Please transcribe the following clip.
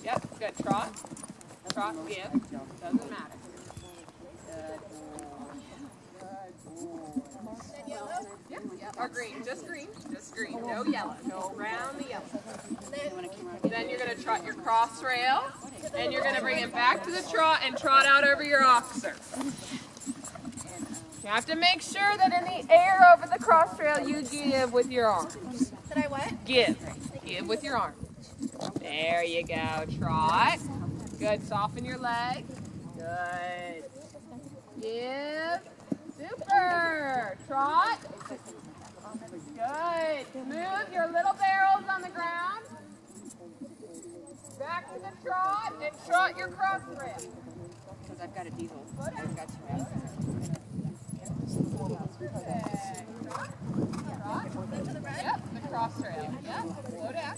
Yep. Yep. Good. Trot. Trot. Give. Doesn't matter. Yep. Yep. Or green. Just green. Just green. No yellow. Go around the yellow. Then you're going to trot your cross rail, and you're going to bring it back to the trot and trot out over your oxer. You have to make sure that in the air over the cross rail you give with your arms. Did I what? Give. Give with your arms. There you go. Trot. Good. Soften your leg. Good. Give. Super. Trot. Good. Move your little barrels on the ground. Back to the trot and trot your cross rail. Because I've got a diesel. I've got two. Trot. Trot. Yep, the cross rail. Yep. Slow down.